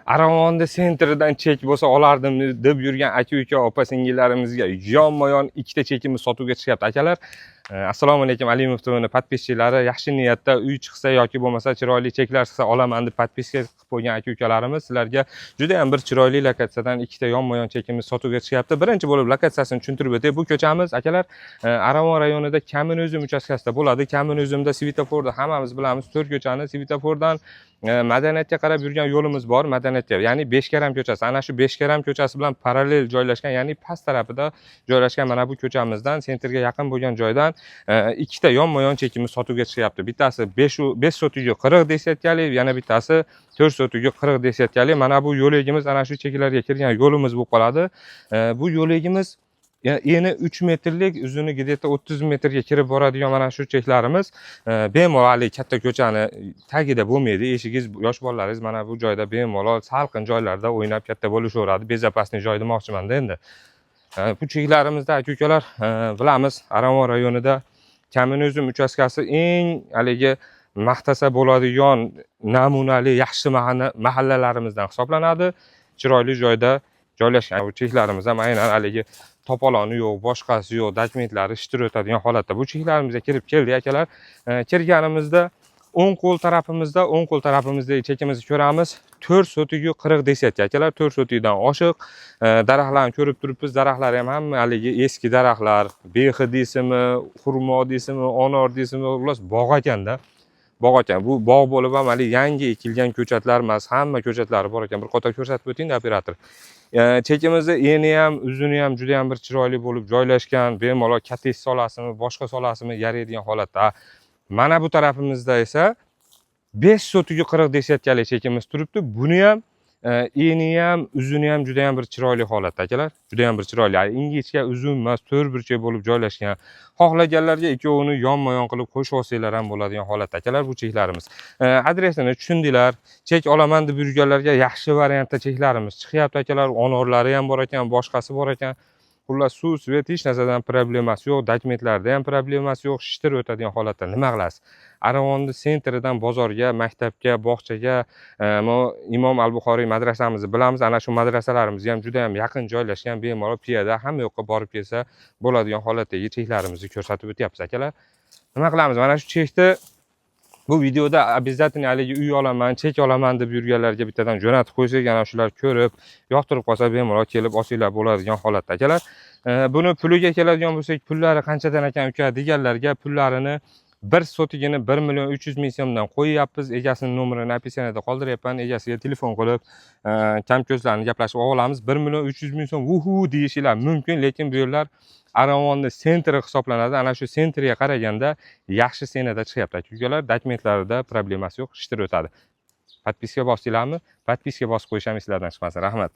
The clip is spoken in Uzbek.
Aravonni sentridan chek bo'lsa olardim deb yurgan aka-uka, opa-singillarimizga yonma-yon ikkita chekimiz sotuvga chiqyapti akalar. Assalomu alaykum Alimov TV'ning podpischilari. Yaxshi niyatda uy chiqsa yoki bo'lmasa chiroyli cheklar chiqsa olaman deb podpiska qilib qo'ygan aka-ukalarimiz sizlarga juda ham bir chiroyli lokatsiyadan ikkita yonma-yon chekimiz sotuvga chiqyapti. Birinchi bo'lib lokatsiyasini tushuntirib o'tay. Bu ko'chamiz akalar Aravon rayonida Kaminuzum uchastkasida bo'ladi. Kaminuzumda svetoforda hammamiz bilamiz, 4 ko'chani svetofordan madaniyatga qarab yurgan yo'limiz bor. Madaniyatga, ya'ni Beshkaram ko'chasi. Ana shu Beshkaram ko'chasi bilan parallel joylashgan, ya'ni past tarafida joylashgan mana bu ko'chamizdan sentrga yaqin bo'lgan joydan ikkita yonma-yon chekimiz sotuvga chiqyapti. Bittasi 5 sotiga 40 desetkalik, yana bittasi 4 sotiga 40 desetkalik. Mana bu yo'ligimiz ana shu cheklarga kirgan yo'limiz bo'lib qoladi. Bu yo'ligimiz eni 3 metrlik, uzuni где-то 30 metrga kirib boradigan mana shu cheklarimiz bemalol katta ko'chani tagida bo'lmaydi. Eshigingiz, yosh bolalaringiz mana bu joyda bemalol salqin joylarda o'ynab katta bo'lishaveradi. Bezapasli joy demoqchiman-da endi. Bu cheklarimizda aka-ukalar bilamiz, Aravon rayonida Kaminuzum uchastkasi eng haligi maqtasa bo'ladigan namunali yaxshi mahallalarimizdan hisoblanadi. Chiroyli joyda joylashgan. Bu cheklarimiz ham aynan haligi topoloni yo'q, boshqasi yo'q, dokumentlari ishtirib o'tadigan holatda bu cheklarimizga kirib keldik akalar. Kirganimizda o'ng qo'l tarafimizda chekimizni ko'ramiz. 4 sotiga 40 desetka akalar, 4 sotidan oshiq. Daraxtlarni ko'rib turibmiz. Daraxtlar ham hamma haligi eski daraxtlar, behi deysizmi, xurmo deysizmi, onor deysizmi, xullas bog' ekanda. Bog' ekan. Bu bog' bo'lib ham hali yangi ekilgan ko'chatlar emas, hamma ko'chatlari bor ekan. Bir qator ko'rsatib o'ting operator. Chekimizni eni ham, uzuni ham juda ham bir chiroyli bo'lib joylashgan. Bemalol kates solasimi, boshqa solasimi yaraydigan holatda. Mana bu tarafimizda esa 5 sotiga 40 desetkalik chekimiz turibdi. Buni ham eni ham, uzuni ham juda ham bir chiroyli holatda akalar. Juda ham bir chiroyli. Ingichka, uzun emas, 4 burchak bo'lib joylashgan. Xohlaganlarga ikkovini yonma-yon qilib qo'shib olsanglar ham bo'ladigan holatda akalar bu cheklarimiz. Adresini tushundinglar. Chek olaman deb yurganlarga yaxshi variantda cheklarimiz chiqyapti akalar. Onorlari ham bor ekan, boshqasi bor ekan. Xullas suv, svet hech narsadan problemasi yo'q, dokumentlarda ham problemasi yo'q, shishtirib o'tadigan holatda nima qilasiz? Aravonni sentridan bozorga, maktabga, bog'chaga, Imom al-Buxoriy madrasamizni bilamiz. Ana shu madrasalarimiz ham juda ham yaqin joylashgan, bemalol piyoda hamma yoqqa borib kelsa bo'ladigan holatdagi cheklarimizni ko'rsatib o'tyapmiz akalar. Nima qilamiz? Mana shu chekni bu videoda обязательно haligi uy olaman, chek olaman deb yurganlarga bittadan jo'natib qo'ysak, ana shular ko'rib, yoqtirib qolsa bemalol kelib olsanglar bo'ladigan holatda akalar. Buni puliga keladigan bo'lsak, pullari qanchadan ekan uka deganlarga pullarini 1 sotigini 1.300.000 so'mdan qo'yyapmiz. Egasining nomerini описаниеda qoldiryapman. Egasiga telefon qilib, kamko'zlarni gaplashib olamiz. 1.300.000 so'm uhu deyishinglar mumkin, lekin bu yerlar Aravonni sentri hisoblanadi. Ana shu sentriga qaraganda yaxshi senada chiqyapti aka-ukalar. Dokumentlarida problemasi yo'q, ishtirib o'tadi. Podpiska bosdinglarmi? Podpiska bosib qo'yish ham sizlardan chiqmasin. Rahmat.